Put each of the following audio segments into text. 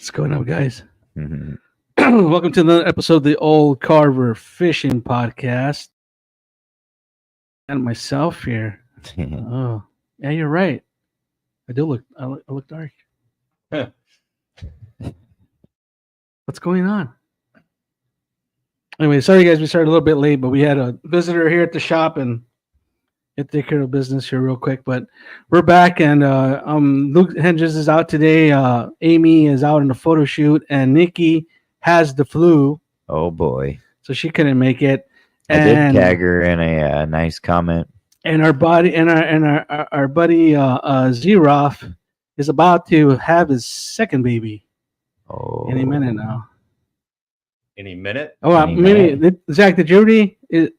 What's going on, guys? Welcome to another episode of the Old Carver Fishing Podcast. And myself here. Oh, yeah, you're right. I look dark. What's going on? Anyway, sorry guys, we started a little bit late, but we had a visitor here at the shop and get take care of business here real quick. But we're back, and Luke Hedges is out today. Amy is out in a photo shoot, and Nikki has the flu. Oh boy! So she couldn't make it. I did tag her in a nice comment. And our buddy Zeroff is about to have his second baby. Oh, any minute now. Any minute? Oh, maybe Zach, the jury is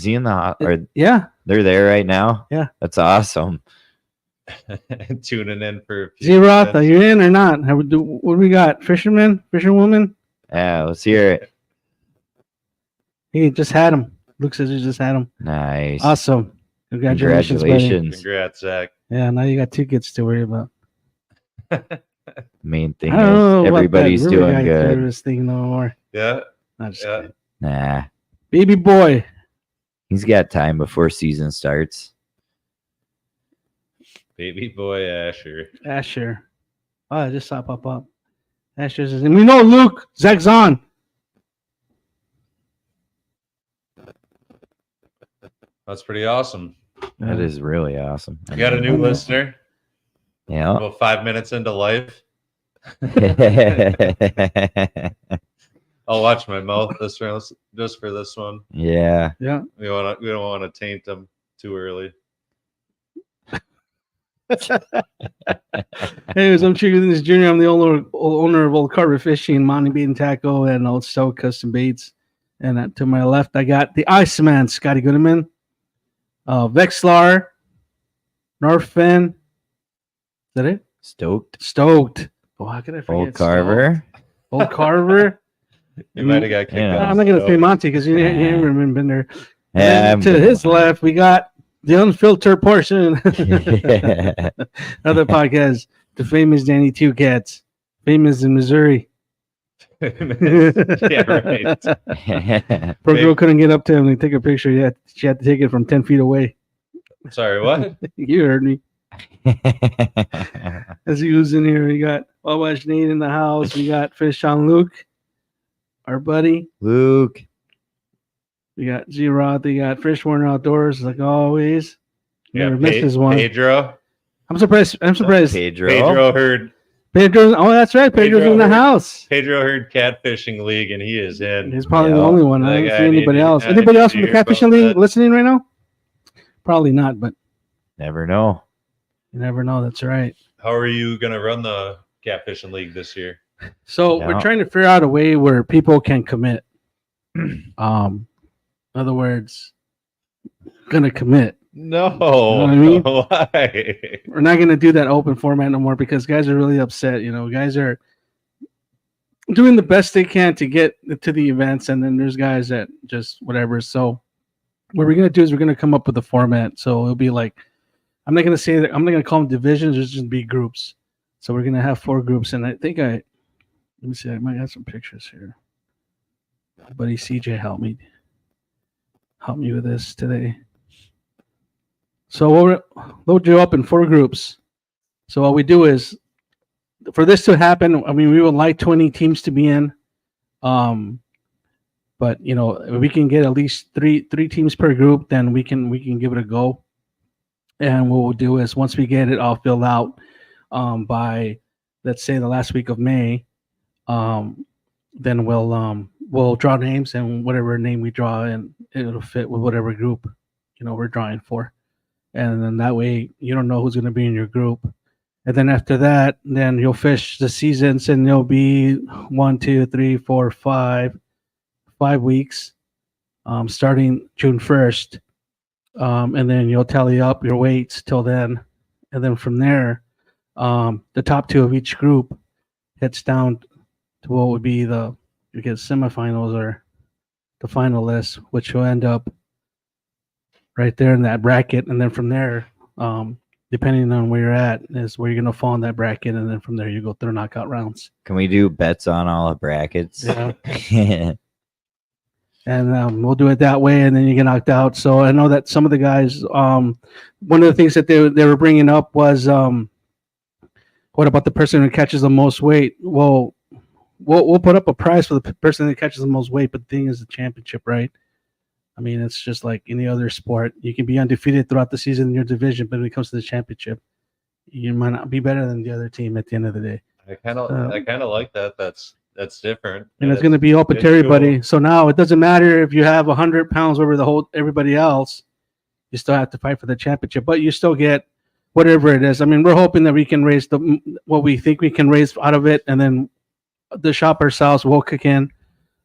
he in the yeah. They're there right now. Yeah, that's awesome. Tuning in for Zeroth, are you in or not? What do we got? Fisherwoman? Yeah, let's hear it. He just had him. Luke says he just had him. Nice. Awesome. Congratulations. Congrats, Zach. Yeah, now you got two kids to worry about. Main thing is everybody's doing good. This thing no more. Yeah. Nah. Baby boy. He's got time before season starts. Baby boy Asher. Oh, I just saw pop up. Asher says, and we know Luke. Zach's on. That's pretty awesome. That is really awesome. You got a new listener. Yeah. About 5 minutes into life. I'll watch my mouth just for this one. Yeah. Yeah. We don't want to taint them too early. Anyways, I'm Chico this Jr. I'm the owner of Old Carver Fishing, Monty Bait and Tackle, and Old Stoke Custom Baits. And to my left, I got the Iceman, Scotty Goodman, Vexlar, Norfin. Is that it? Stoked. Oh, how could I forget? Old Carver. Old Carver. You might have got kicked Yeah. out. I'm not going to say Monty because you haven't been there. Yeah, And to his left, we got the unfiltered portion. Another podcast, the famous Danny Two Cats, famous in Missouri. Yeah, right. Poor girl couldn't get up to him and take a picture. She had to take it from 10 feet away. Sorry, what? You heard me. As he was in here, we got Wabash Nate in the house. We got Fish on Luke, our buddy. Luke. We got G-Rod. We got Fish Warner Outdoors, like always. Yeah, Never missed this one. Pedro. I'm surprised. Pedro. Pedro heard that's right. Pedro's in the house. Pedro heard Catfishing League, and he is in. He's probably the only one. I don't see anybody else. I Anybody didn't else from the hear about Catfishing League that. listening right now? Probably not, but Never know. you never know. That's right. How are you going to run the Catfishing League this year? So Yeah. we're trying to figure out a way where people can commit. In other words, gonna commit. No. You know what I mean? Why? We're not gonna do that open format no more because guys are really upset. Guys are doing the best they can to get to the events, and then there's guys that just whatever. So what we're gonna do is we're gonna come up with a format. So it'll be like, I'm not gonna say that I'm not gonna call them divisions. There's just be groups. So we're gonna have 4 groups, and I think let me see. I might have some pictures here. My buddy CJ help me with this today. So we'll load you up in 4 groups. So what we do is, for this to happen, I mean, we would like 20 teams to be in. But if we can get at least three teams per group, then we can give it a go. And what we'll do is once we get it all filled out by, let's say, the last week of May, then we'll draw names, and whatever name we draw, and it'll fit with whatever group we're drawing for. And then that way you don't know who's going to be in your group. And then after that, then you'll fish the seasons, and there'll be 1, 2, 3, 4, 5 weeks, starting June 1st. And then you'll tally up your weights till then. And then from there, the top 2 of each group heads down to what would be you get semifinals or the finalists, which will end up right there in that bracket. And then from there, depending on where you're at, is where you're going to fall in that bracket. And then from there, you go through knockout rounds. Can we do bets on all the brackets? Yeah. And we'll do it that way, and then you get knocked out. So I know that some of the guys, one of the things that they were bringing up was, what about the person who catches the most weight? Well, we'll put up a prize for the person that catches the most weight, but the thing is the championship, right? I mean, it's just like any other sport. You can be undefeated throughout the season in your division, but when it comes to the championship, you might not be better than the other team at the end of the day. I kind of like that. That's different. And it's going to be open to everybody. Cool. So now it doesn't matter if you have 100 pounds over everybody else. You still have to fight for the championship, but you still get whatever it is. I mean, we're hoping that we can raise what we think we can raise out of it, and then the shop ourselves will kick in.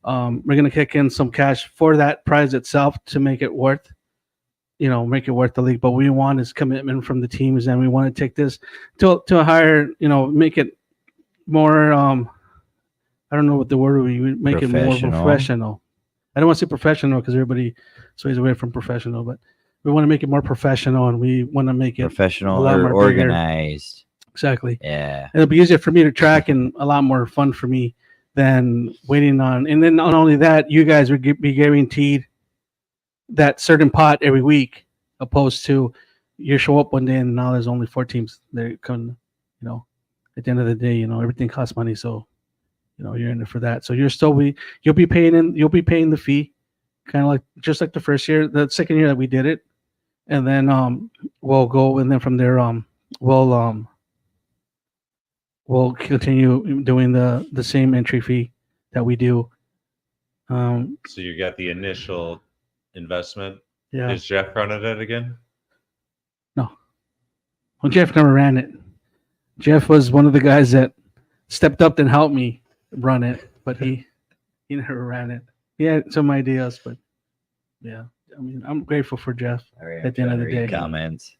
We're going to kick in some cash for that prize itself to make it worth the league. But what we want is commitment from the teams, and we want to take this to a higher, make it more. I don't know what the word would be. Make it more professional. I don't want to say professional because everybody sways away from professional, but we want to make it more professional, and we want to make it professional or organized. Bigger. Exactly. Yeah. It'll be easier for me to track and a lot more fun for me than waiting on. And then not only that, you guys would be guaranteed that certain pot every week, opposed to you show up one day and now there's only 4 teams that come. At the end of the day, everything costs money, so you're in it for that. So you'll be paying the fee, kind of like just like the first year, the second year that we did it, and then we'll go, and then from there we'll continue doing the same entry fee that we do. So you got the initial investment. Yeah. Is Jeff running it again? No. Well, Jeff never ran it. Jeff was one of the guys that stepped up and helped me run it, but he never ran it. He had some ideas, but yeah. I mean, I'm grateful for Jeff All right, at the end of the day. comments.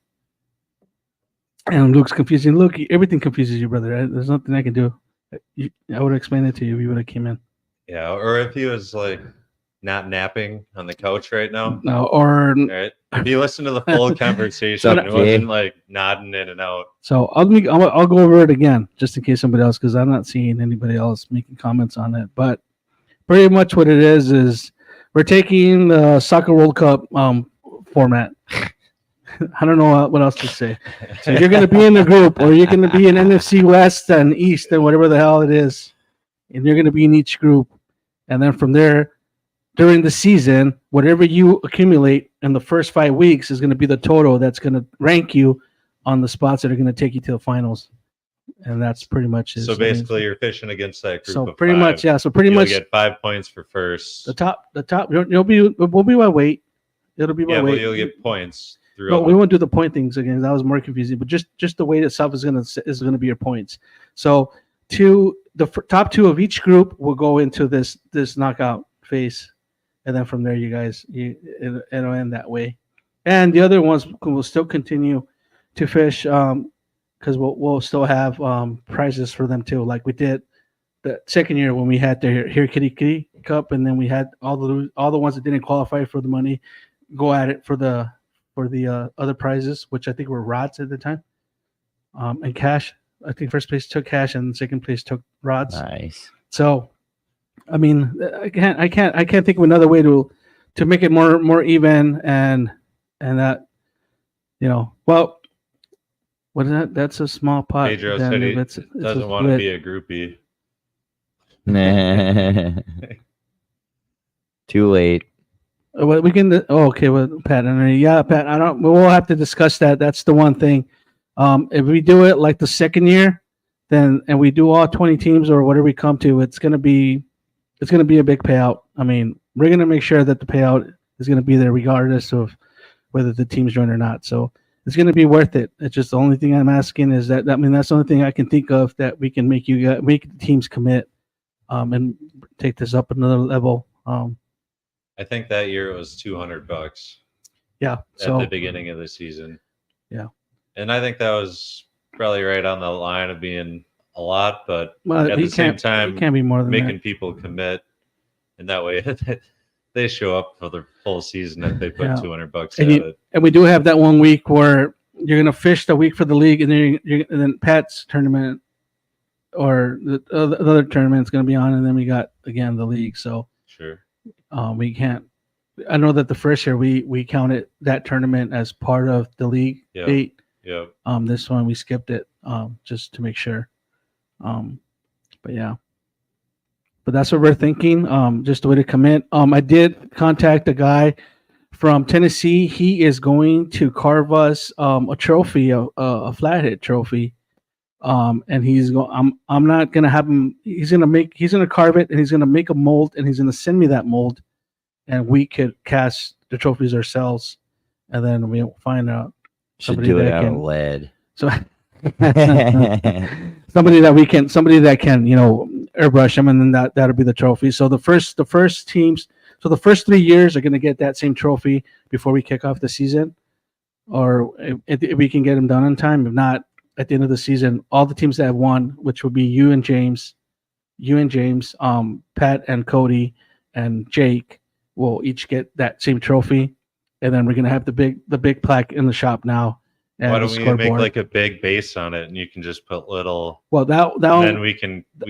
And Luke's confusing. Luke, everything confuses you, brother. There's nothing I can do. I would have explained it to you if you would have came in. Yeah, or if he was like not napping on the couch right now. No, or All right. If you listen to the full conversation, it wasn't like nodding in and out. So I'll go over it again just in case somebody else, because I'm not seeing anybody else making comments on it. But pretty much what it is we're taking the Soccer World Cup format. I don't know what else to say. So you're going to be in the group, or you're going to be in NFC West and East and whatever the hell it is, and you're going to be in each group. And then from there, during the season, whatever you accumulate in the first 5 weeks is going to be the total that's going to rank you on the spots that are going to take you to the finals. And that's pretty much it. So basically, you're fishing against that group. So of pretty five. much, yeah. So pretty You'll much get 5 points for first. the top. We'll be by weight. It'll be by Yeah, weight. but you'll get points through. No, we won't do the point things again. That was more confusing. But just the weight itself is gonna be your points. So the top 2 of each group will go into this knockout phase, and then from there, you guys, it'll end that way. And the other ones will still continue to fish, because we'll still have prizes for them too, like we did the second year when we had the Here Kitty Kitty Cup, and then we had all the ones that didn't qualify for the money go at it for the other prizes, which I think were rods at the time, and cash. I think first place took cash and second place took rods. Nice. So, I mean, I can't think of another way to make it more even and that, well, what is that? That's a small pot. Pedro Then said he if it's doesn't want to split. be a groupie. Too late. Well, we can. Okay, well, Pat. Pat. I don't. We'll have to discuss that. That's the one thing. If we do it like the second year, then and we do all 20 teams or whatever we come to, it's gonna be a big payout. I mean, we're gonna make sure that the payout is gonna be there regardless of whether the teams join or not. So it's gonna be worth it. It's just the only thing I'm asking is that. I mean, that's the only thing I can think of that we can make the teams commit, and take this up another level. I think that year it was $200. Yeah. At the beginning of the season. Yeah. And I think that was probably right on the line of being a lot, but Well, at the same time, it can't be more than making people commit, and that way they show up for the full season if they put $200 at it. And we do have that 1 week where you're gonna fish the week for the league, and then and then Pat's tournament or the other tournament's gonna be on, and then we got again the league. So Sure. We can't. I know that the first year we counted that tournament as part of the league date. Yeah. This one we skipped it just to make sure. But yeah. But that's what we're thinking. Just the way to commit. I did contact a guy from Tennessee. He is going to carve us a trophy, a flathead trophy. And he's going. I'm not gonna have him. He's gonna carve it, and he's gonna make a mold, and he's gonna send me that mold, and we could cast the trophies ourselves, and then we'll find out. Should do it out of lead. So somebody that can airbrush them, and then that'll be the trophy. So the first teams. So the first 3 years are gonna get that same trophy before we kick off the season, or if we can get them done in time. If not, at the end of the season, all the teams that have won, which will be you and James, Pat and Cody and Jake, will each get that same trophy, and then we're gonna have the big plaque in the shop now. Why don't we make like a big base on it, and you can just put little? Well, then we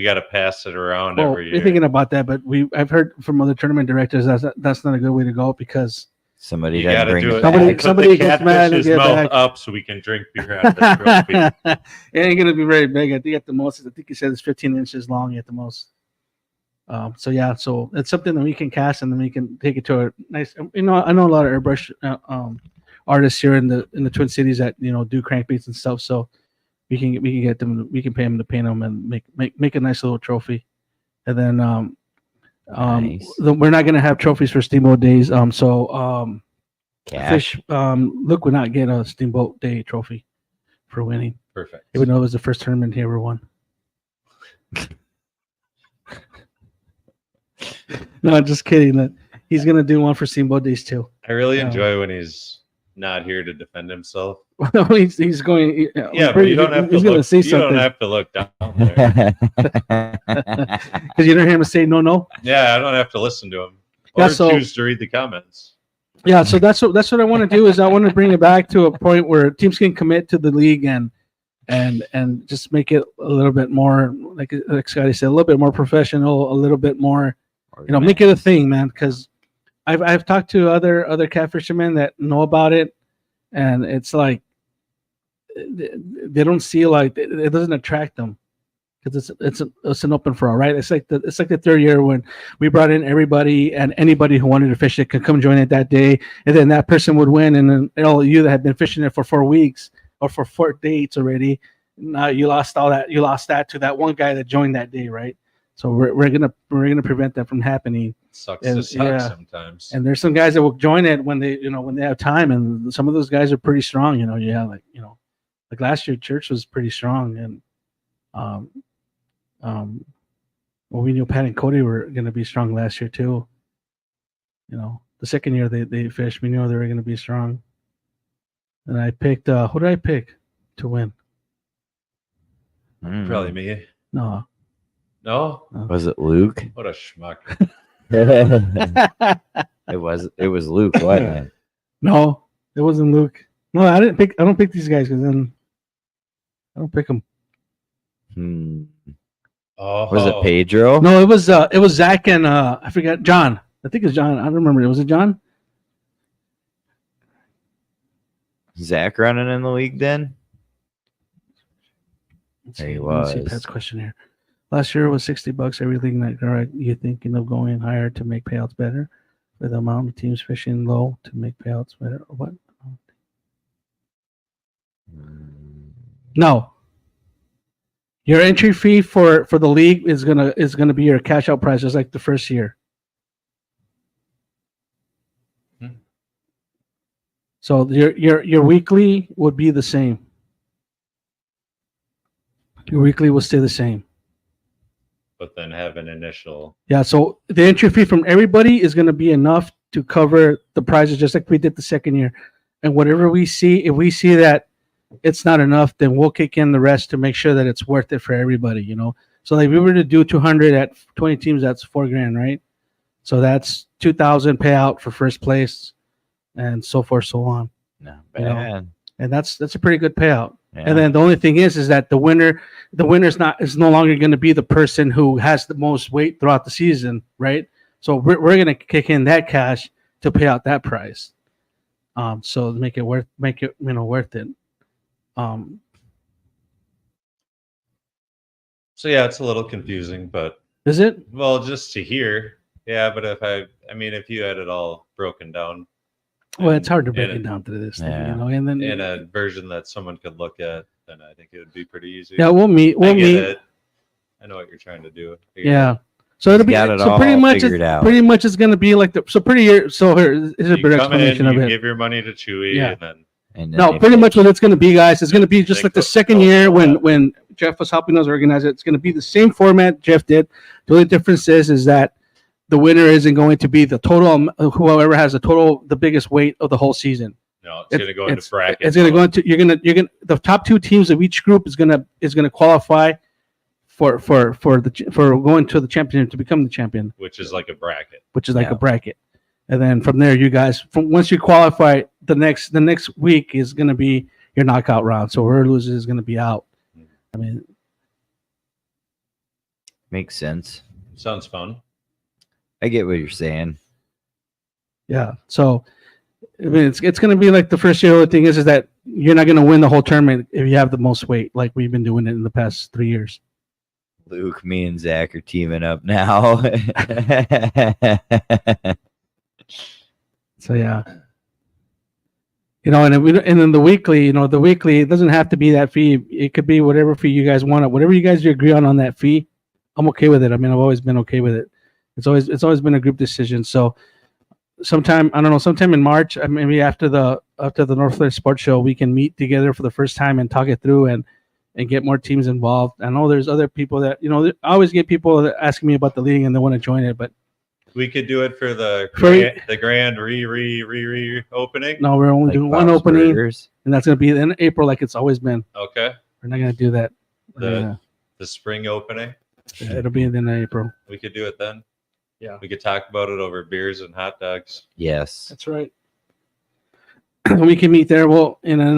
got to pass it around every year. We're thinking about that, but I've heard from other tournament directors that's not a good way to go because. Somebody got to do it. Somebody gets mad and get back up so we can drink beer out of the trophy. It ain't gonna be very big. I think at the most, I think he said it's 15 inches long at the most. So it's something that we can cast, and then we can take it to a nice. I know a lot of airbrush artists here in the Twin Cities that do crankbaits and stuff. So we can get them. We can pay them to paint them and make a nice little trophy, and then nice. We're not gonna have trophies for Steamboat Days. Cash. Fish. Luke would not get a Steamboat Day trophy. for winning. Perfect. Even though it was the first tournament he ever won. No, I'm just kidding. He's gonna do one for Steamboat Days too. I really enjoy when he's not here to defend himself. No, he's going. Yeah, but you don't have to look. You don't have to look down there because you don't hear him say no. Yeah, I don't have to listen to him or choose to read the comments. Yeah, so that's what I want to do. Is I want to bring it back to a point where teams can commit to the league and just make it a little bit more, like Scotty said, a little bit more professional, a little bit more, make it a thing, man. Because I've talked to other catfishermen that know about it, and it's like they don't see like it doesn't attract them because it's an open for all, right? It's like the third year when we brought in everybody and anybody who wanted to fish it could come join it that day, and then that person would win, and then all you that had been fishing it for 4 weeks or for 4 dates already, now you lost all that. You lost that to that one guy that joined that day, right? So we're gonna prevent that from happening. Sucks to suck sometimes. And there's some guys that will join it when they have time, and some of those guys are pretty strong. Like last year, Church was pretty strong, and we knew Pat and Cody were gonna be strong last year too. The second year they fished, we knew they were gonna be strong. And I picked who did I pick to win? Probably me. No. Was it Luke? What a schmuck. It was Luke, wasn't it? No, it wasn't Luke. No, I don't pick these guys because then I don't pick them. Oh, was it Pedro? No, it was Zach and I forgot John. I think it's John. I don't remember. Was it John? Zach running in the league then? There he was. Let's see Pat's question here. Last year was $60 everything that are you thinking of going higher to make payouts better? With the amount of teams fishing low to make payouts better or what? No. Your entry fee for the league is gonna be your cash out price just like the first year. So your weekly would be the same. Your weekly will stay the same. But then have an initial. Yeah, so the entry fee from everybody is going to be enough to cover the prizes, just like we did the second year. And whatever we see, if we see that it's not enough, then we'll kick in the rest to make sure that it's worth it for everybody. So like if we were to do 200 at 20 teams, that's $4,000, right? So that's 2,000 payout for first place, and so forth, so on. Not bad. And that's a pretty good payout. Yeah. And then the only thing is that the winner is no longer going to be the person who has the most weight throughout the season, right? So we're going to kick in that cash to pay out that price. So to make it worth it. So yeah, it's a little confusing, but is it? Well, just to hear, yeah. But if you had it all broken down. Well, it's hard to break it down to this thing, and then in a version that someone could look at, then I think it would be pretty easy. Yeah, we'll meet. I know what you're trying to do. Yeah. So it'll be pretty much it's going to be like here's a better explanation of it. Give your money to Chewy, and then pretty much what it's going to be, guys. It's going to be just like the second year when Jeff was helping us organize it. It's going to be the same format Jeff did. The only difference is that the winner isn't going to be the total, whoever has the biggest weight of the whole season. No, it's going to go into bracket. It's going to go into you're going to the top 2 teams of each group is going to qualify for going to the championship to become the champion, which is like a bracket. A bracket, and then from there, you guys once you qualify, the next week is going to be your knockout round. So whoever loses is going to be out. I mean, makes sense. Sounds fun. I get what you're saying. Yeah. So, I mean, it's going to be like the first year. The thing is that you're not going to win the whole tournament if you have the most weight, like we've been doing it in the past 3 years. Luke, me and Zach are teaming up now. So yeah. And then the weekly, it doesn't have to be that fee. It could be whatever fee you guys want. Whatever you guys agree on that fee, I'm okay with it. I mean, I've always been okay with it. It's always been a group decision. So sometime I don't know, sometime in March, maybe after the Northwest Sports Show, we can meet together for the first time and talk it through and get more teams involved. I know there's other people that I always get people that asking me about the league and they want to join it, but we could do it for the grand re opening. No, we're only doing one opening, and that's going to be in April, like it's always been. Okay. We're not going to do that. The spring opening. It'll be in April. We could do it then. Yeah. We could talk about it over beers and hot dogs. Yes. That's right. We can meet there. Well, and then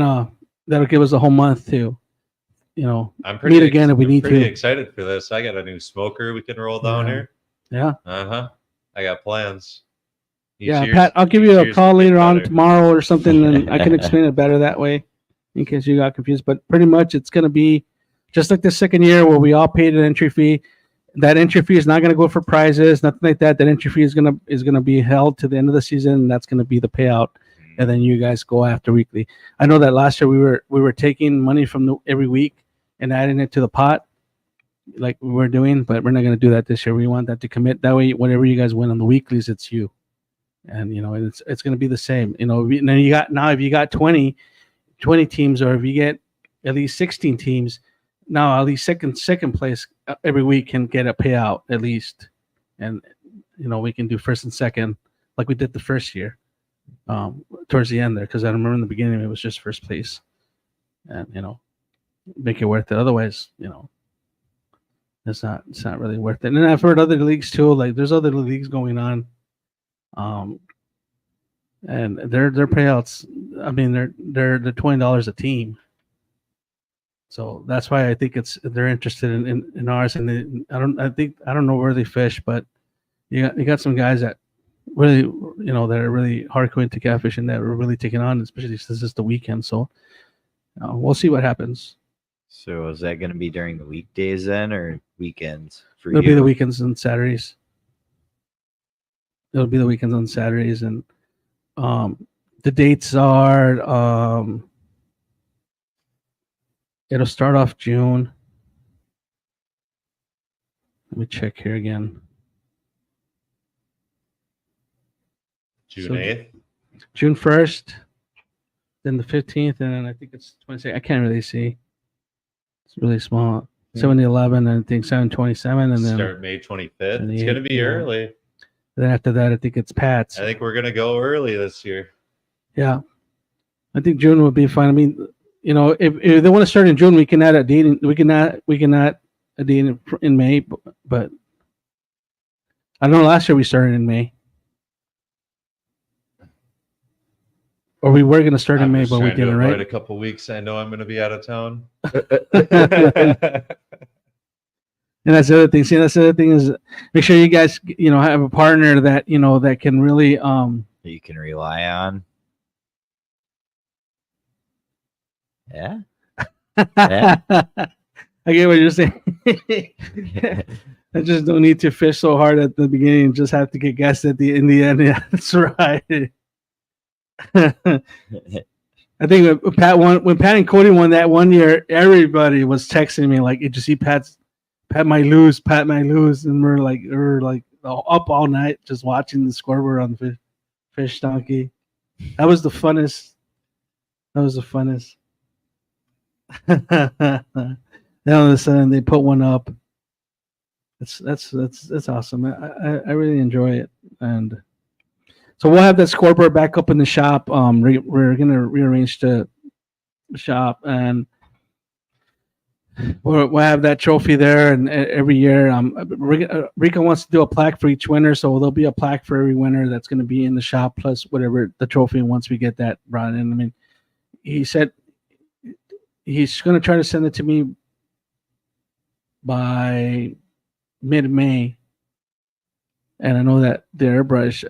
that'll give us a whole month to, meet again if we need to. I'm pretty excited for this. I got a new smoker we can roll down here. Yeah. I got plans. Pat, I'll give you a call later on tomorrow or something, and I can explain it better that way in case you got confused. But pretty much it's going to be just like the second year where we all paid an entry fee. That entry fee is not going to go for prizes, nothing like that. That entry fee is gonna be held to the end of the season, and that's going to be the payout. And then you guys go after weekly. I know that last year we were taking money from every week and adding it to the pot, like we were doing, but we're not going to do that this year. We want that to commit. That way, whatever you guys win on the weeklies, it's you. And it's going to be the same. And then if you got 20 teams, or if you get at least 16 teams, now at least second place every week can get a payout at least. And we can do first and second like we did the first year. Towards the end there, because I remember in the beginning it was just first place, and make it worth it. Otherwise, it's not really worth it. And I've heard other leagues too. Like there's other leagues going on, and their payouts. I mean, they're $20 a team. So that's why I think they're interested in ours. And I don't know where they fish, but you got some guys that really that are really hardcore into catfishing that are really taking on, especially since it's the weekend. So we'll see what happens. So is that going to be during the weekdays then, or weekends for It'll be the weekends and Saturdays. It'll be the weekends on Saturdays, and the dates are it'll start off June. Let me check here again. June 8th? June 1st, then the 15th, and then I think it's 22nd. I can't really see. It's really small. 7-11, I think 7/27, and then start May 25th. It's going to be early. Then after that, I think it's Pat's. I think we're going to go early this year. Yeah. I think June would be fine. I mean, if they want to start in June, we can add a date. We can add a date in May, but I don't know. Last year we started in May. Or we were going to start in May, but we didn't, right? A couple weeks. I know I'm going to be out of town. And that's the other thing. See, that's the other thing is make sure you guys, have a partner that, that can really you can rely on. Yeah. I get what you're saying. I just don't need to fish so hard at the beginning. Just have to get gas in the end. Yeah, that's right. I think when Pat and Cody won that one year, everybody was texting me like, "Did you see Pat might lose, and we're like up all night just watching the scoreboard on the fish donkey. That was the funnest. Then all of a sudden they put one up. That's awesome. I really enjoy it, and so we'll have that scoreboard back up in the shop. We're gonna rearrange the shop, and we'll have that trophy there. And every year, Rico wants to do a plaque for each winner, so there'll be a plaque for every winner that's going to be in the shop, plus whatever the trophy. Once we get that brought in, I mean, he said he's going to try to send it to me by mid-May. And I know that the airbrush,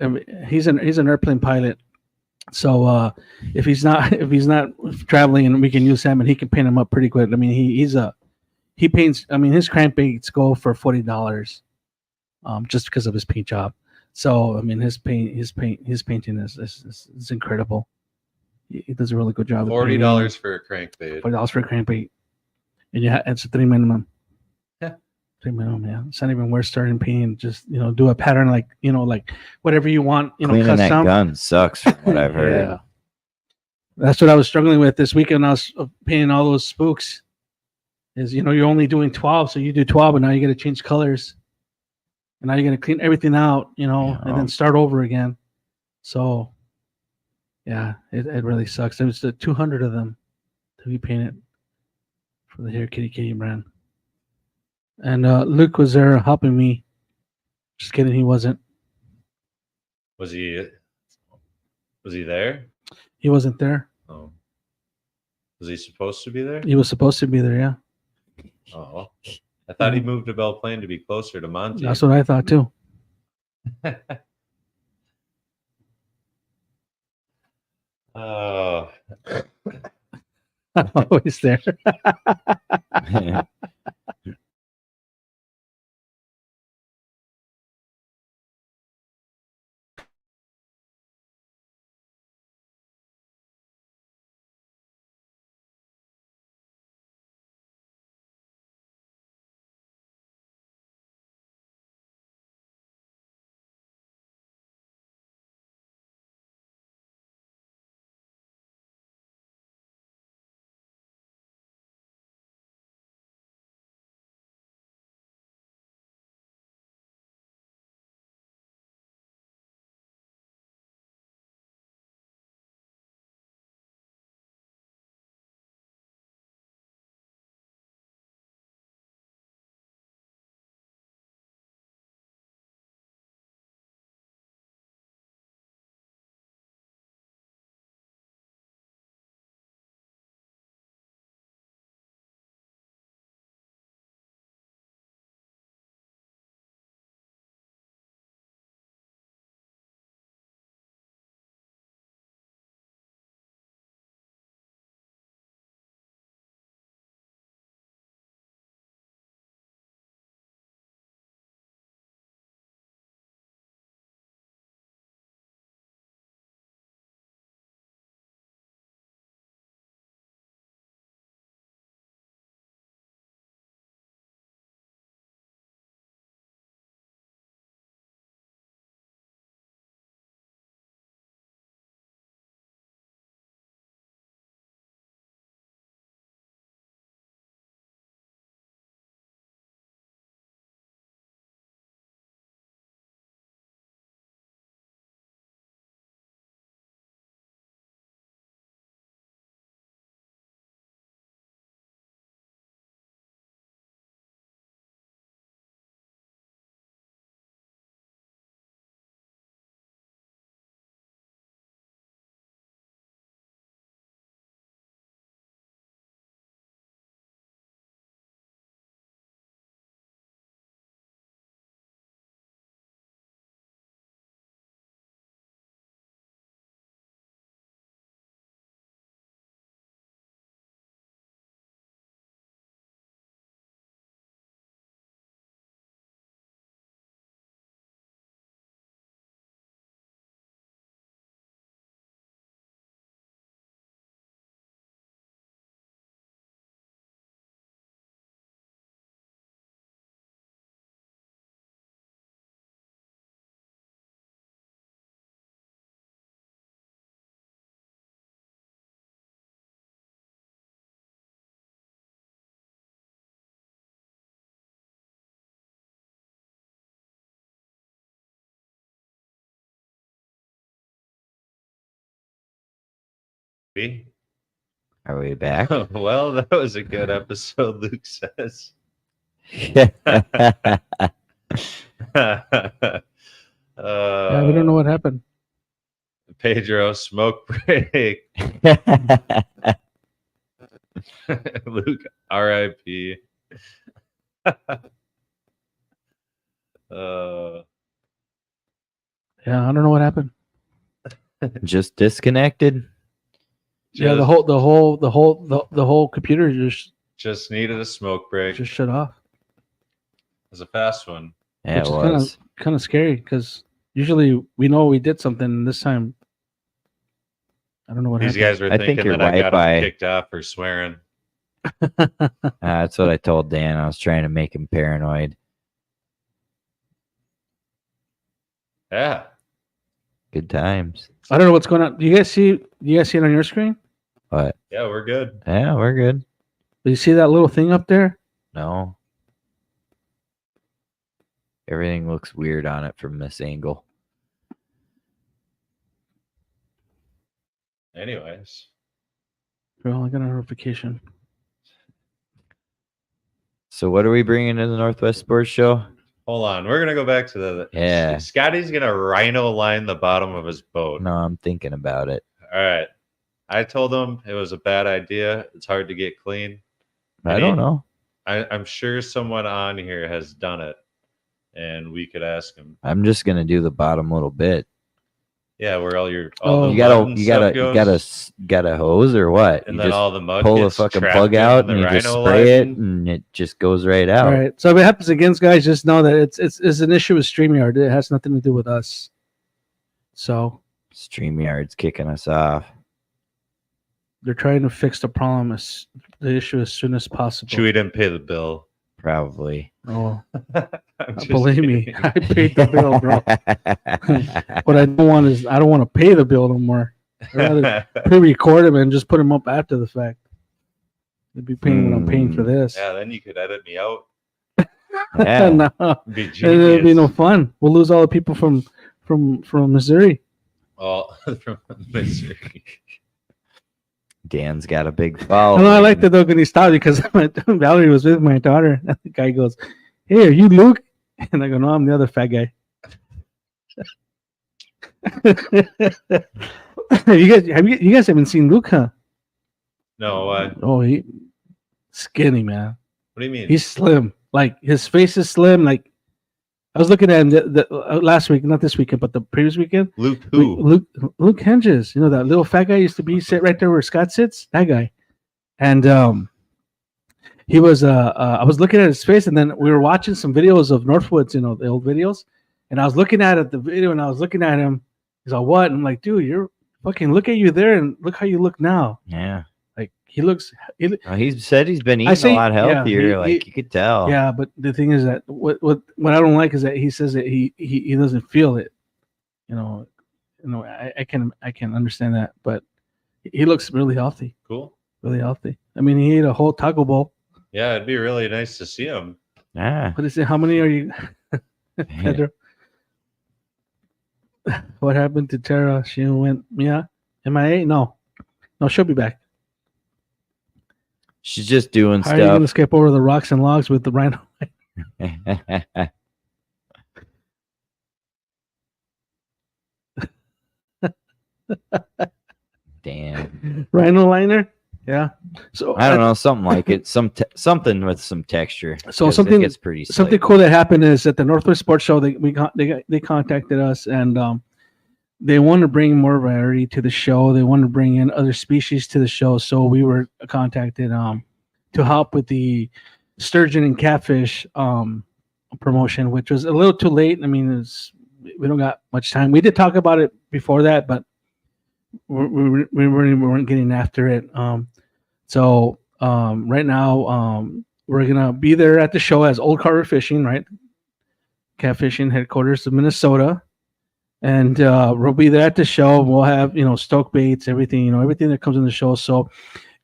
he's an airplane pilot, so if he's not traveling, and we can use him, and he can paint him up pretty quick. I mean, he paints. I mean, his crankbaits go for $40, just because of his paint job. So I mean, his painting is incredible. He does a really good job. $40 for a crankbait. $40 for a crankbait, and it's a 3 minimum. Yeah. Minimum, yeah. It's not even worth starting painting. Just do a pattern like like whatever you want. Cleaning that custom. gun sucks from what I've heard. Yeah. That's what I was struggling with this weekend. I was painting all those spooks. Is you're only doing 12, so you do 12, and now you got to change colors, and now you're gonna clean everything out, and then start over again. So, yeah, it really sucks. There was 200 of them to be painted for the Hair Kitty brand. And Luke was there helping me. Just kidding, he wasn't. Was he there? He wasn't there. Oh. Was he supposed to be there? He was supposed to be there, yeah. Oh. I thought he moved to Belle Plaine to be closer to Monty. That's what I thought too. Oh. I'm always there. Are we back? Well, that was a good episode, Luke says. Yeah, we don't know what happened. Pedro, smoke break. Luke, R.I.P. Yeah, I don't know what happened. Just disconnected. Yeah, the whole computer just needed a smoke break. just shut off. It was a fast one. Yeah, Which it is was. kind of scary because usually we know we did something. And this time, I don't know what These happened. guys were I think thinking your that I got Wi-Fi- them kicked off for swearing. That's what I told Dan. I was trying to make him paranoid. Yeah. Good times. I don't know what's going on. Do you guys see it on your screen? But Yeah, we're good. yeah, we're good. Do you see that little thing up there? No. Everything looks weird on it from this angle. Anyways. Well, I got a notification. So what are we bringing to the Northwest Sports Show? Hold on. We're going to go back to the... Yeah. Scotty's going to rhino line the bottom of his boat. No, I'm thinking about it. All right. I told him it was a bad idea. It's hard to get clean. I don't know. I'm sure someone on here has done it, and we could ask him. I'm just gonna do the bottom little bit. Yeah, where all the you got a hose or what? And you then just all the mud pull the gets fucking trapped plug in out the and you just rhino spray it line. and it just goes right out. All right. So if it happens again, guys, just know that it's an issue with StreamYard. It has nothing to do with us. So StreamYard's kicking us off. they're trying to fix the problem, the issue as soon as possible. Chewy didn't pay the bill. Probably. Oh, I'm just believe me, kidding. I paid the bill, bro. What I don't want is I don't want to pay the bill no more. I'd rather pre-record them and just put them up after the fact. I'd be paying what I'm paying for this. Yeah, then you could edit me out. Yeah. No, It'd be it'd be no genius. fun. We'll lose all the people from Missouri. All from Missouri. Dan's got a big I following. know I liked it though when he stopped because Valerie was with my daughter. And the guy goes, "Hey, are you Luke?" And I go, "No, I'm the other fat guy." You guys haven't seen Luke, huh? No, what Oh, he skinny, man. do you mean? He's slim. Like his face is slim. Like I was looking at him last week, not this weekend, but the previous weekend. Luke who? Luke Henges. You know that little fat guy used to be sit right there where Scott sits. That guy, and he was. I was looking at his face, and then we were watching some videos of Northwoods. You know the old videos, and I was looking at the video, and I was looking at him. He's like, "What?" And I'm like, "Dude, you're fucking look at you there, and look how you look now." Yeah. Like he looks. He said he's been eating a lot healthier. You could tell. Yeah, but the thing is that what I don't like is that he says that he doesn't feel it. You know, I can understand that, but he looks really healthy. Cool. Really healthy. I mean, he ate a whole taco bowl. Yeah, it'd be really nice to see him. Yeah. What is it? How many are you, Pedro? What happened to Tara? She went MIA? No, she'll be back. She's just doing How are you going to stuff. skip over the rocks and logs with the rhino? Damn. Rhino liner? Yeah. So I don't know, something like it. Something with some texture. So 'cause something- it gets pretty something slick. cool that happened is at the Northwest Sports Show, they contacted us and they want to bring more variety to the show. They want to bring in other species to the show. So we were contacted to help with the sturgeon and catfish promotion, which was a little too late. I mean, we don't got much time. We did talk about it before that, but we weren't getting after it. So right now we're gonna be there at the show as Old Carver Fishing, right? Catfishing headquarters of Minnesota, and we'll be there at the show. We'll have stoke baits, everything everything that comes in the show. So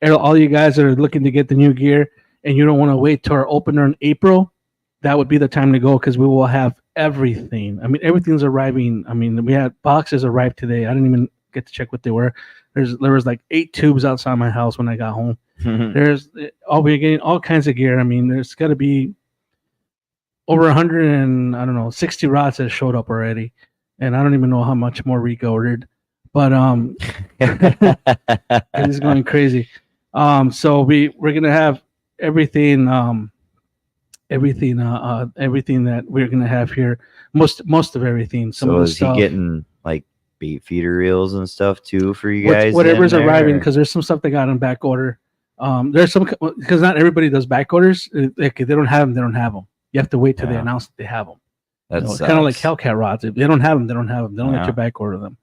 all you guys that are looking to get the new gear and you don't want to wait till our opener in April, that would be the time to go because we will have everything. I mean, everything's arriving. I mean, we had boxes arrive today. I didn't even get to check what they were. There was like 8 tubes outside my house when I got home. We're getting all kinds of gear. I mean, there's got to be over 160 rods that showed up already, and I don't even know how much more Rico ordered, but he's going crazy. So we're gonna have everything that we're gonna have here. Most of everything. Some So of the is stuff. he getting like bait feeder reels and stuff too for you guys? Whatever's in there, arriving, or- because there's some stuff they got in back order. There's some because not everybody does back orders. Like if they don't have them, they don't have them. You have to wait till they Yeah. announce that they have them. That's It's kind of like Hellcat rods. If they don't have them, they don't have them. They don't let Yeah. you back order them.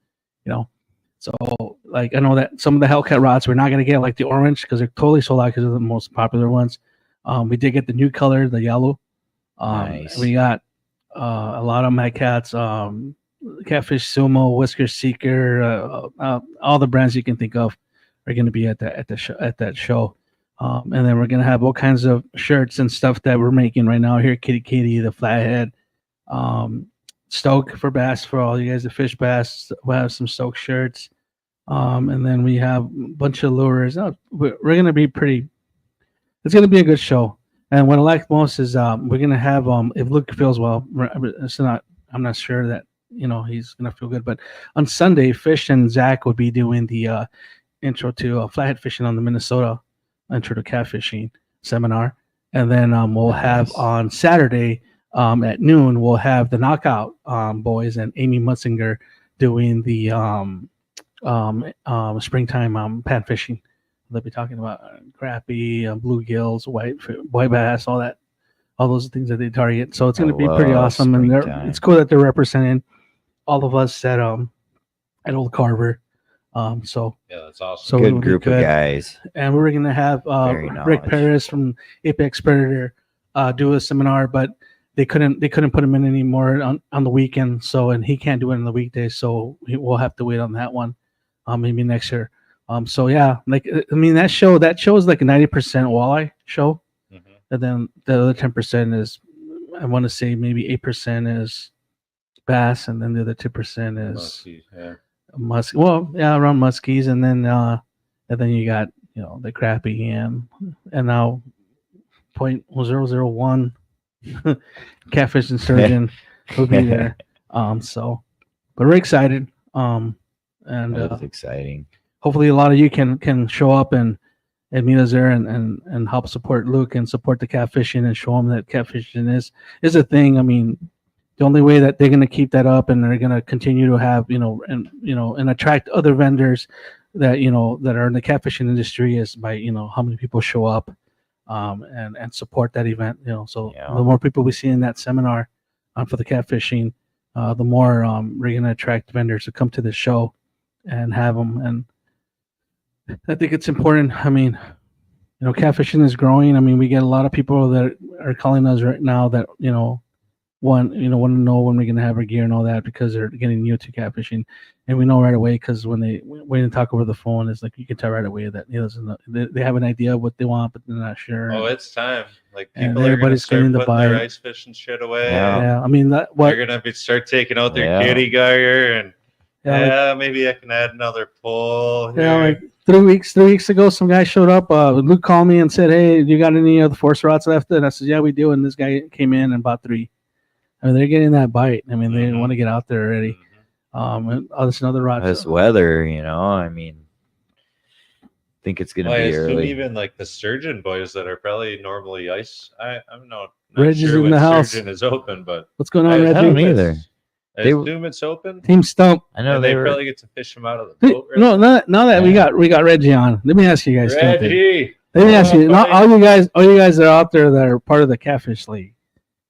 So, like, I know that some of the Hellcat rods we're not going to get, like the orange, because they're totally sold out because they're the most popular ones. We did get the new color, the yellow. Nice. We got a lot of Mad Cats, Catfish Sumo, Whisker Seeker, all the brands you can think of are going to be at that show. And then we're going to have all kinds of shirts and stuff that we're making right now here. Kitty Kitty, the Flathead, Stoke for bass, for all you guys that fish bass. We'll have some Stoke shirts. And then we have a bunch of lures. We're going to be it's going to be a good show. And what I like most is we're going to have, if Luke feels well, I'm not sure that, he's going to feel good. But on Sunday, Fish and Zach will be doing the intro to flathead fishing on the Minnesota, intro to catfishing seminar. And then we'll have on Saturday at noon, we'll have the Knockout boys and Amy Mutzinger doing the springtime pan fishing. They'll be talking about crappie, bluegills, white bass, all those things that they target. So it's going to be pretty awesome, and it's cool that they're representing all of us at Old Carver. So yeah, that's awesome. So good group of guys, and we're going to have Rick Paris from Apex Predator do a seminar, but they couldn't put him in anymore on the weekend. So, and he can't do it on the weekdays, so we'll have to wait on that one, maybe next year. So yeah, like, I mean, that show is like a 90% walleye show. Mm-hmm. And then the other 10% is, I want to say maybe 8% is bass, and then the other 2% is muskie. Well, yeah, around muskies, and then you got, the crappie and now 0.001 catfish and sturgeon will be there. But we're excited. And that's exciting. Hopefully a lot of you can show up and meet us there and help support Luke and support the catfishing and show them that catfishing is a thing. I mean, the only way that they're going to keep that up and they're going to continue to have, and attract other vendors that, that are in the catfishing industry is by, how many people show up and support that event. So the more people we see in that seminar for the catfishing, the more we're going to attract vendors to come to the show and have them. And I think it's important. I mean, catfishing is growing. I mean, we get a lot of people that are calling us right now that, want to know when we're going to have our gear and all that, because they're getting new to catfishing. And we know right away, because when they talk over the phone, it's like you can tell right away that they have an idea of what they want, but they're not sure. Oh, it's time. Like, people are going to start putting their ice fishing shit away. Yeah. I mean, they're going to start taking out their kitty gear and maybe I can add another pole here. Yeah, like 3 weeks ago, some guy showed up. Luke called me and said, "Hey, you got any of the force rods left?" And I said, "Yeah, we do." And this guy came in and bought 3. I mean, they're getting that bite. I mean, they want to get out there already. And there's another rod. This weather, I mean, I think it's going to be early. Even like the sturgeon boys that are probably normally ice. I'm not Reggie's sure in when the house. Sturgeon is open, but what's going on, Reggie? I don't either. I assume it's open. Team Stump. I know they probably get to fish them out of the boat. No, now that we got Reggie on, let me ask you guys something. Reggie, let me ask you, all you guys that are out there that are part of the Catfish League.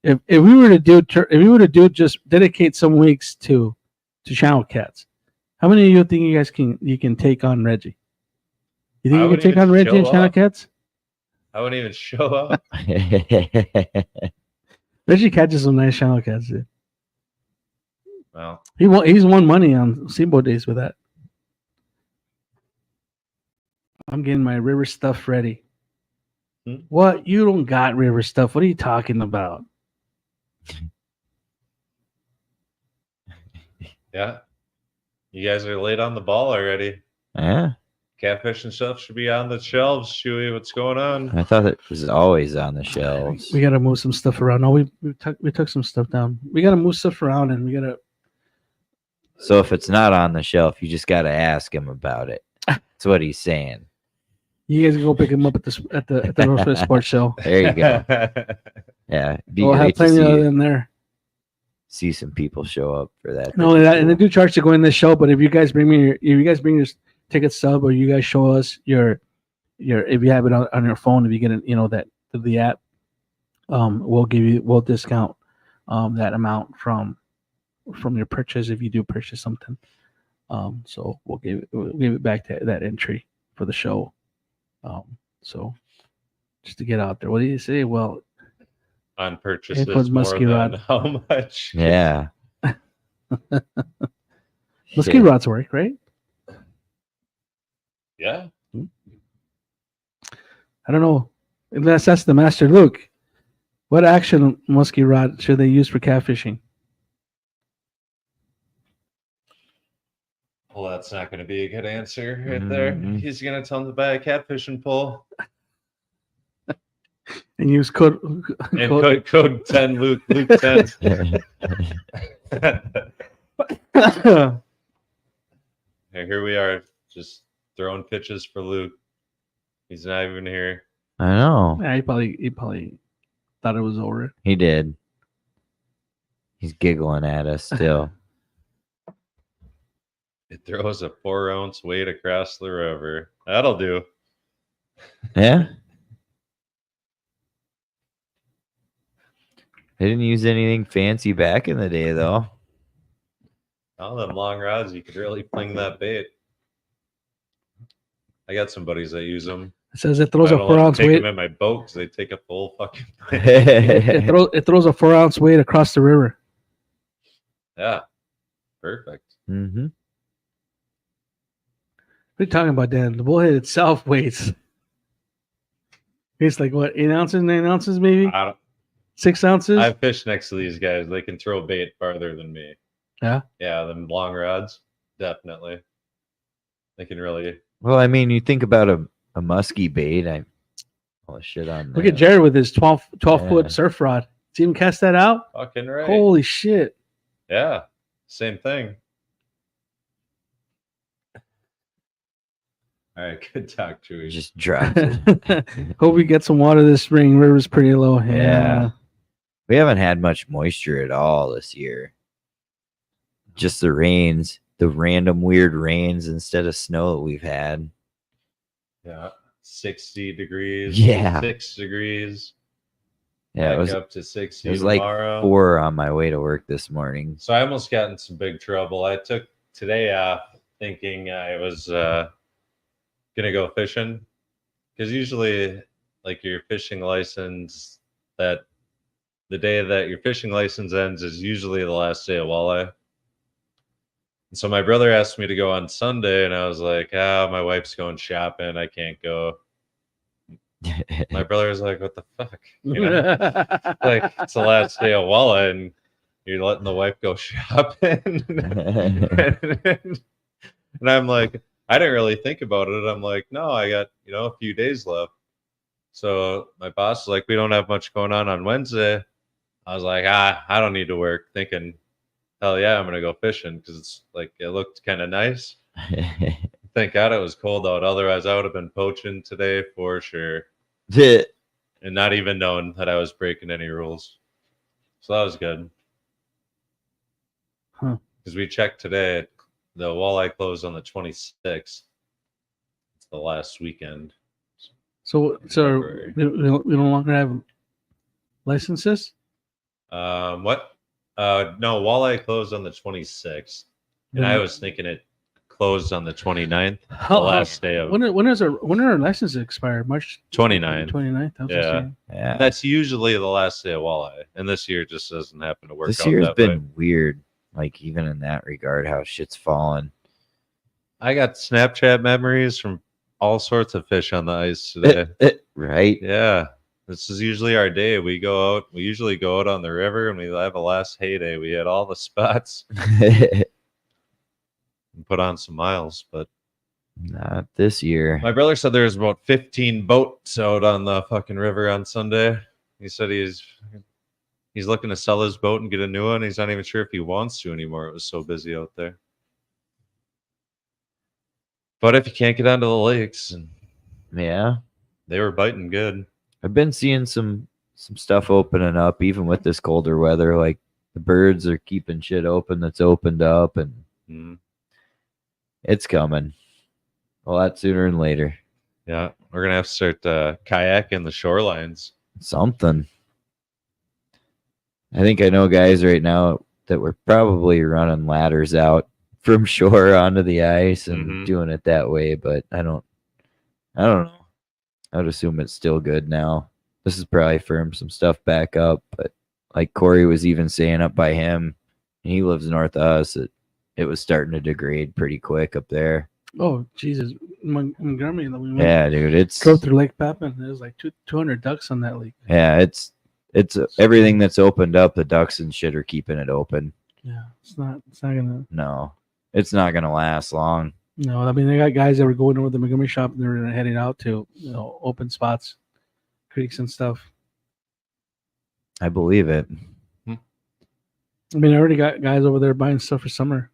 If we were to do just dedicate some weeks to channel cats, how many of you think you guys can take on Reggie? You think you can take on Reggie and channel cats? I wouldn't even show up. Reggie catches some nice channel cats, dude. Well, he's won money on Steamboat Days with that. I'm getting my river stuff ready. What? You don't got river stuff? What are you talking about? Yeah, you guys are late on the ball already. Yeah, catfish and stuff should be on the shelves. Chewy, what's going on? I thought it was always on the shelves. We gotta move some stuff around. No, we took some stuff down. We gotta move stuff around, and we gotta. So if it's not on the shelf, you just gotta ask him about it. That's what he's saying. You guys can go pick him up at the Northwest Sportshow. There you go. Yeah, we'll have plenty of them there. See some people show up for that. No, and they do charge to go in this show. But if you guys bring your ticket stub, or you guys show us your if you have it on your phone, if you get it, that through the app, we'll discount that amount from your purchase if you do purchase something. So we'll give it back to that entry for the show. So just to get out there. What do you say? Well, On It purchases was more musky than rod. how much? Yeah. musky rods work, right? Yeah. I don't know. Let's ask the master. Luke, what action musky rod should they use for catfishing? Well, that's not going to be a good answer right there. He's going to tell him to buy a catfishing pole. And use code And code 10, Luke 10. Here we are, just throwing pitches for Luke. He's not even here. I know. Yeah, he probably thought it was over. He did. He's giggling at us still. It throws a 4-ounce weight across the river. That'll do. Yeah. They didn't use anything fancy back in the day, though. All them long rods, you could really fling that bait. I got some buddies that use them. It says it throws I a don't like 4-ounce to take weight. them in my boat because they take up the whole fucking thing. It throws a 4-ounce weight across the river. Yeah, perfect. Mm-hmm. What are you talking about, Dan? The bullhead itself weighs. It's like what, 8 ounces, 9 ounces, maybe? 6 ounces? I've fished next to these guys. They can throw bait farther than me. Yeah? Yeah, them long rods, definitely. They can really. Well, I mean, you think about a musky bait. All the shit on Look at Jared with his 12-foot Yeah. surf rod. Did he even cast that out? Fucking right. Holy shit. Yeah, same thing. All right, good talk, Chewy. Just dropped it. Hope we get some water this spring. River's pretty low. Yeah. We haven't had much moisture at all this year. Just the rains, the random weird rains instead of snow that we've had. Yeah, 60 degrees. Yeah. 6 degrees. Yeah, Back up to 60 it was tomorrow. like 4 on my way to work this morning. So I almost got in some big trouble. I took today off thinking I was gonna go fishing, because usually, like, your fishing license, that the day that your fishing license ends is usually the last day of walleye. And so my brother asked me to go on Sunday, and I was like, my wife's going shopping, I can't go. My brother was like, what the fuck? You know? Like, it's the last day of walleye and you're letting the wife go shopping. And I'm like, I didn't really think about it. I'm like, no, I got, a few days left. So my boss was like, we don't have much going on Wednesday. I was like, I don't need to work, thinking, hell yeah, I'm going to go fishing, because it's like, it looked kind of nice. Thank God it was cold out. Otherwise, I would have been poaching today for sure. And not even knowing that I was breaking any rules. So that was good. Huh. Because we checked today, the walleye closed on the 26th. It's the last weekend. So February. we no longer have licenses? What? No, walleye closed on the 26th. And I was thinking it closed on the 29th, the last day of when are our licenses expire? March 29th. 29th. Yeah. Yeah. That's usually the last day of walleye. And this year just doesn't happen to work This out year's that been way. weird, like even in that regard, how shit's fallen. I got Snapchat memories from all sorts of fish on the ice today. Right? Yeah. This is usually our day. We usually go out on the river and we have a last heyday. We had all the spots and put on some miles, but Not this year. my brother said there's about 15 boats out on the fucking river on Sunday. He said he's looking to sell his boat and get a new one. He's not even sure if he wants to anymore. It was so busy out there. But if you can't get onto the lakes, and Yeah. they were biting good. I've been seeing some stuff opening up, even with this colder weather. Like the birds are keeping shit open that's opened up, and it's coming a lot sooner than later. Yeah, we're gonna have to start kayaking the shorelines. Something. I think I know guys right now that were probably running ladders out from shore onto the ice and Mhm. doing it that way. But I don't know. I would assume it's still good now. This is probably firmed some stuff back up, but like Corey was even saying up by him, and he lives north of us, it was starting to degrade pretty quick up there. Oh Jesus, Montgomery. We went, Yeah, dude, it's drove through Lake Pepin. There was like 200 ducks on that lake. yeah, it's everything that's opened up. The ducks and shit are keeping it open. Yeah, it's not gonna. No, it's not gonna last long. No, I mean they got guys that were going over the Montgomery shop and they were heading out to open spots, creeks and stuff. I believe it. I mean, I already got guys over there buying stuff for summer.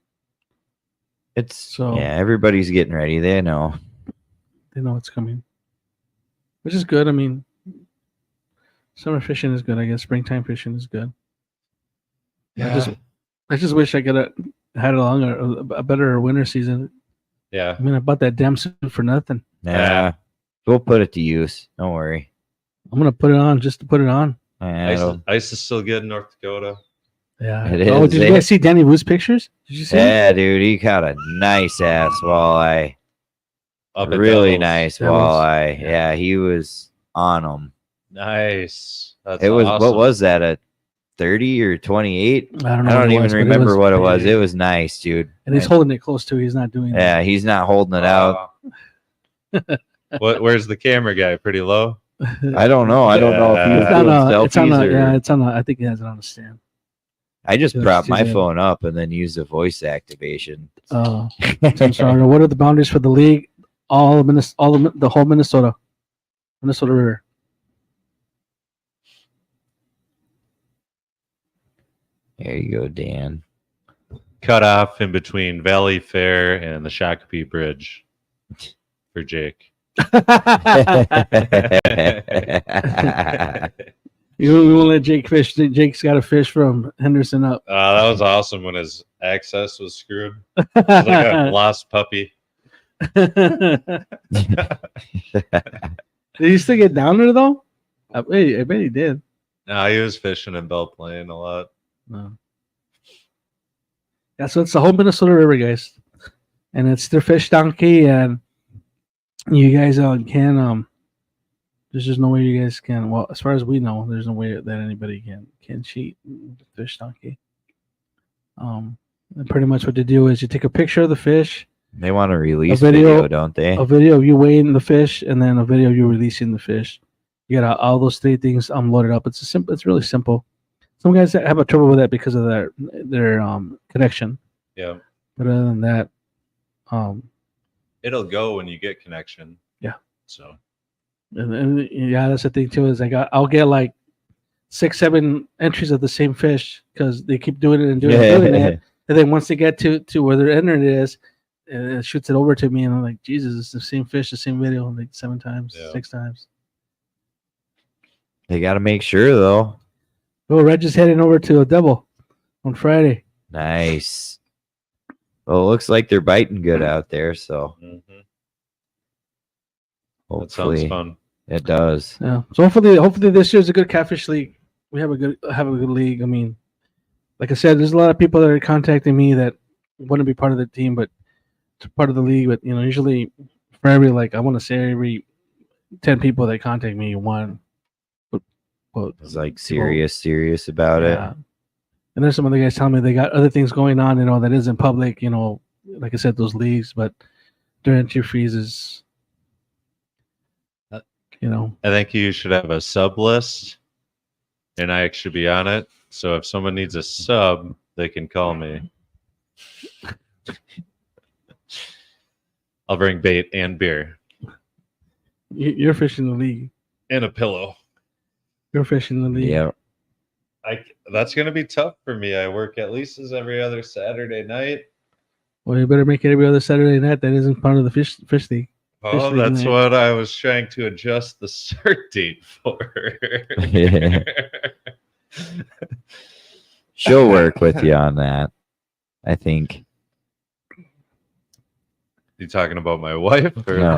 Yeah, everybody's getting ready. They know it's coming, which is good. I mean, summer fishing is good. I guess springtime fishing is good. Yeah. I just wish I could have had a better winter season. Yeah. I mean, I bought that damn suit for nothing. Yeah, we'll put it to use. Don't worry. I'm gonna put it on just to put it on. Ice is still good in North Dakota. Yeah. It Oh, is, did you guys see Danny Wu's pictures? Did you see? Yeah, dude, he caught a nice ass walleye. Up at Really Devils. nice Devils. walleye. Yeah, he was on them. Nice. That's It was awesome. what was that, a 30 or 28? I don't know. I don't what it even was, but remember what it was. big. It was nice, dude. And he's holding it close too. He's not doing. Yeah, he's not holding it out. Where's the camera guy? Pretty low. I don't know. I don't know if he was It's on doing a. It's on selfies a. or Yeah, it's on a. I think he has it on a stand. I just Yes, propped he my did. phone up and then used the voice activation. I'm sorry. What are the boundaries for the league? All of the whole Minnesota River. There you go, Dan. Cut off in between Valley Fair and the Shakopee Bridge for Jake. We won't let Jake fish. Jake's got to fish from Henderson up. That was awesome when his access was screwed. It was like a lost puppy. Did he still get down there though? I bet he did. No, he was fishing in Belle Plaine a lot. No. Yeah, so it's the whole Minnesota River, guys, and it's their fish donkey, and you guys can there's just no way you guys can. Well, as far as we know, there's no way that anybody can cheat the fish donkey. And pretty much what they do is you take a picture of the fish, They want to release video, video, don't they? a video of you weighing the fish, and then a video of you releasing the fish. You got all those three things loaded up. It's really simple. Some guys have a trouble with that because of their connection. Yeah. But other than that, It'll go when you get connection. Yeah. So. and yeah, that's the thing too. Is I'll get like 6-7 entries of the same fish because they keep doing it and doing it, and then once they get to where their entering is, it shoots it over to me, and I'm like, Jesus, it's the same fish, the same video, like 7 times, 6 times. They got to make sure though. Oh, Reg is heading over to a double on Friday. Nice. Well, it looks like they're biting good out there, so That sounds hopefully fun. it does. Yeah. So hopefully this year's a good Catfish League. We have a good league. I mean, like I said, there's a lot of people that are contacting me that want to be part of the team, but part of the league. But usually for every every 10 people that contact me, one. It's like serious about it. And there's some other guys telling me they got other things going on, that isn't public, like I said, those leagues, but their entry fees is, I think you should have a sub list, and I should be on it. So if someone needs a sub, they can call me. I'll bring bait and beer you're fishing the league. and a pillow. You're fishing the league. Yeah. That's going to be tough for me. I work at least every other Saturday night. Well, you better make it every other Saturday night. That isn't part of the fish league. Oh, that's what I was trying to adjust the start date for. Yeah. She'll work with you on that, I think. You talking about my wife? Or? No.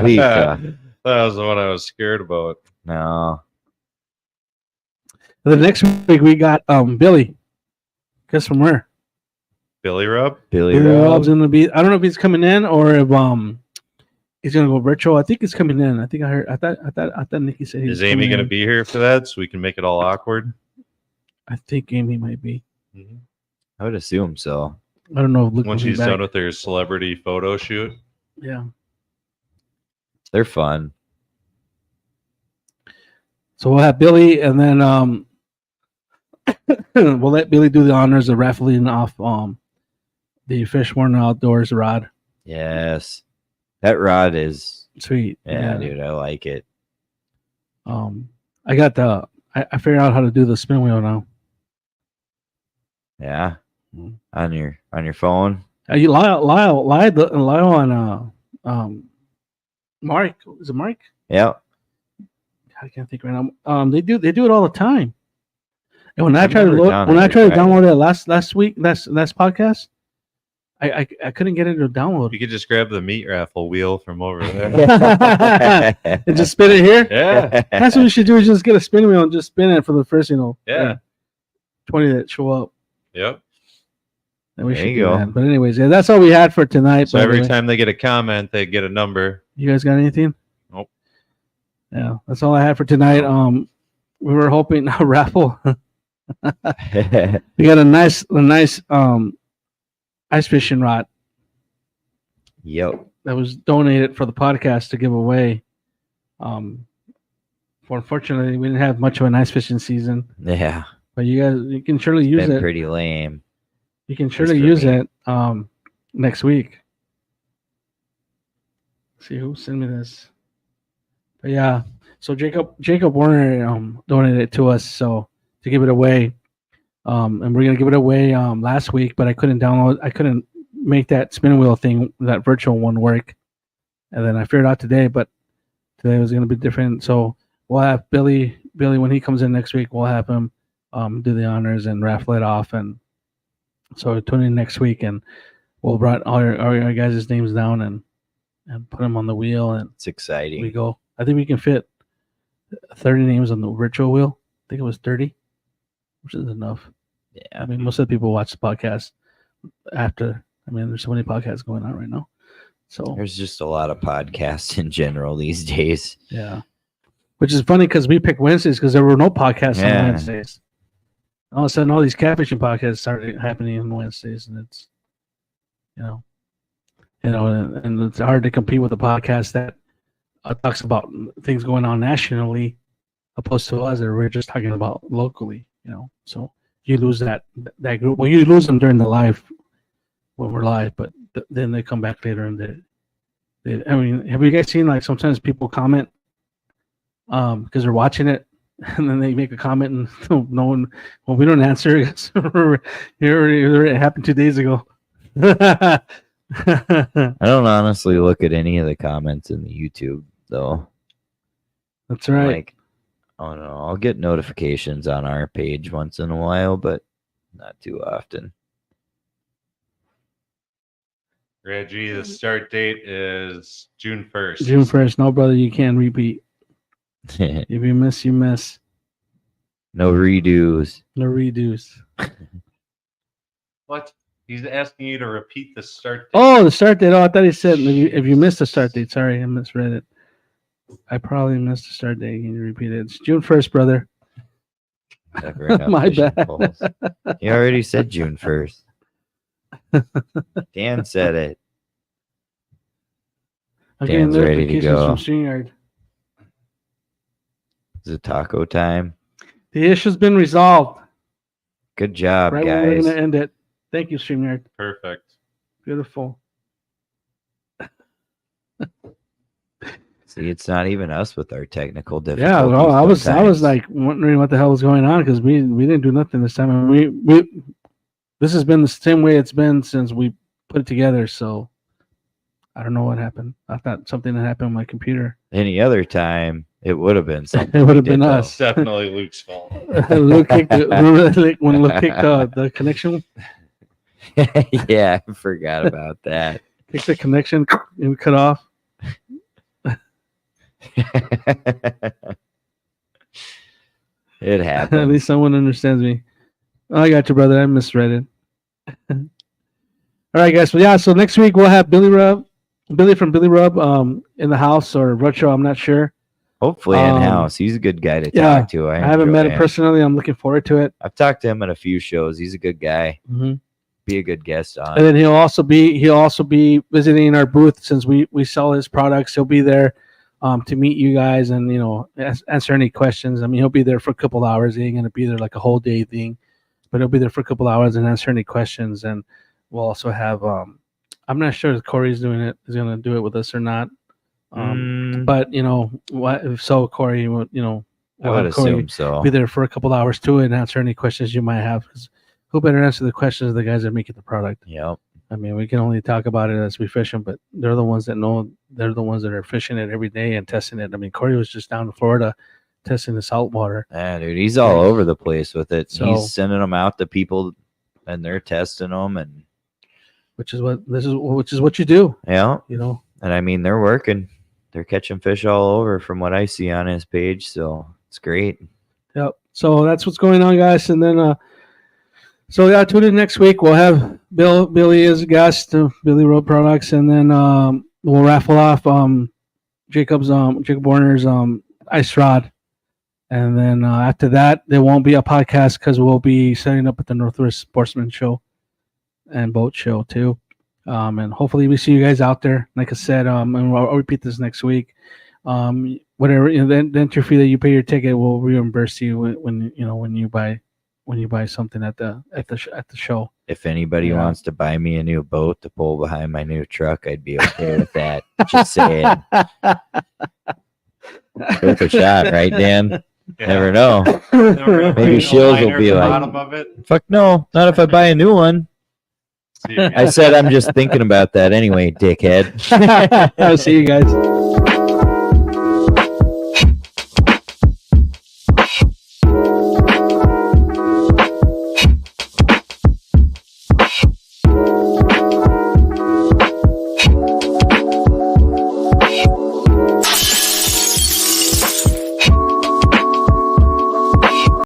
Lisa. That was the one I was scared about. No. The next week we got Billy. Guess from where? Billy Rub. Billy Rob's Rob. gonna be. I don't know if he's coming in or if he's gonna go virtual. I think he's coming in. I think I heard. I thought Nikki said he was Is Amy coming going to in. be here for that so we can make it all awkward? I think Amy might be. I would assume so. I don't know if Luke Once will be she's back. done with her celebrity photo shoot. Yeah. They're fun. So we'll have Billy, and then we'll let Billy do the honors of raffling off the Fish Warner Outdoors rod. Yes. That rod is Sweet. yeah, dude, I like it. I got I figured out how to do the spin wheel now. Yeah. Mm. On your phone. You Lyle on Mark. Is it Mark? Yep. I can't think right now. They do it all the time. And when I I've tried to never done it. download it last week, last podcast, I couldn't get it to download. You could just grab the meat raffle wheel from over there. And just spin it here. Yeah. That's what we should do. Is just get a spin wheel and just spin it for the first, Yeah. 20 that show up. Yep. And we There should you do go. that. But anyways, yeah, that's all we had for tonight. So by the every way. time they get a comment, they get a number. You guys got anything? Nope. Yeah, that's all I had for tonight. We were hoping a raffle. We got a nice ice fishing rod Yep. that was donated for the podcast to give away. Unfortunately, we didn't have much of an ice fishing season, Yeah. but you can surely use Been it. pretty lame. You can surely for use me. it next week. See who sent me this. But yeah, so Jacob Warner donated it to us so to give it away. And we're gonna give it away last week, but I couldn't make that spin wheel thing, that virtual one work. And then I figured out today, but today was gonna be different. So we'll have Billy when he comes in next week, we'll have him do the honors and raffle it off. And so tune in next week and we'll write all your guys' names down and put them on the wheel and It's exciting. we go. I think we can fit 30 names on the virtual wheel. I think it was 30, which is enough. Yeah. I mean, most of the people watch the podcast after. I mean, there's so many podcasts going on right now. So There's just a lot of podcasts in general these days. yeah, which is funny because we picked Wednesdays because there were no podcasts Yeah. on Wednesdays. All of a sudden, all these catfishing podcasts started happening on Wednesdays, and it's and it's hard to compete with a podcast that talks about things going on nationally, opposed to us that we're just talking about locally. So you lose that group. Well, you lose them during the live when we're live, but then they come back later and I mean, have you guys seen like sometimes people comment because they're watching it and then they make a comment and no one, well, we don't answer it. It happened 2 days ago. I don't honestly look at any of the comments in the YouTube though. That's right. Like, oh no, I'll get notifications on our page once in a while, but not too often. Reggie, the start date is June 1st. June 1st. No, brother, you can't repeat. If you miss, you miss. No redos. No redos. What? He's asking you to repeat the start date. Oh, the start date. Oh, I thought he said if you missed the start date. Sorry, I misread it. I probably missed the start date. Can you repeat it? It's June 1st, brother. Covering up My fishing bad. poles. You already said June 1st. Dan said it. I'm getting Dan's ready to notifications go. from StreamYard. Is it taco time? The issue's been resolved. Good job, Right when we're guys. going to end it. Thank you, StreamYard. Perfect. Beautiful. See, it's not even us with our technical difficulties. Yeah, well, I was sometimes. like wondering what the hell was going on because we didn't do nothing this time. And we this has been the same way it's been since we put it together. So I don't know what happened. I thought something had happened on my computer. Any other time, it would have been something. It would we have been did, though. It's definitely Luke's fault. Luke kicked remember when Luke kicked the connection? Yeah, I forgot about that. Kicked the connection and cut off. It At happened. least someone understands me. Oh, I got you, brother. I misread it. All right, guys. Well, yeah. So next week we'll have Billy from Billy Rub, in the house or Retro. I'm not sure. Hopefully in house. He's a good guy to yeah, talk to. I haven't met him personally. I'm looking forward to it. I've talked to him at a few shows. He's a good guy. Mm-hmm. Be a good guest on. And then he'll also be visiting our booth since we sell his products. He'll be there to meet you guys and answer any questions. I mean, he'll be there for a couple hours. He ain't gonna be there like a whole day thing, but he'll be there for a couple hours and answer any questions. And we'll also have I'm not sure if Corey's doing it. Is going to do it with us or not? But if so, Corey, I would have Corey assume so. be there for a couple hours too and answer any questions you might have. Because who better answer the questions of the guys that are making the product? Yep. I mean, we can only talk about it as we fish them, but they're the ones that know. They're the ones that are fishing it every day and testing it. I mean, Corey was just down in Florida testing the saltwater. Yeah, dude, he's all over the place with it. So, he's sending them out to people, and they're testing them, and which is what you do. Yeah, And I mean, they're working. They're catching fish all over from what I see on his page, so it's great. Yep. So that's what's going on, guys. And then, tune in next week. We'll have Billy as a guest, Billy Road Products, and then we'll raffle off Jacob Warner's ice rod. And then after that, there won't be a podcast because we'll be setting up at the Northwest Sportsman Show and Boat Show too. And hopefully we see you guys out there. Like I said, and I'll repeat this next week. Whatever the entry fee that you pay your ticket will reimburse you when you buy something at the show. If anybody wants to buy me a new boat to pull behind my new truck, I'd be okay with that. Just saying. Worth a shot, right, Dan? Yeah. Never know. Maybe Shields will be like, "Fuck no, not if I buy a new one." I said I'm just thinking about that anyway, dickhead. I'll see you guys.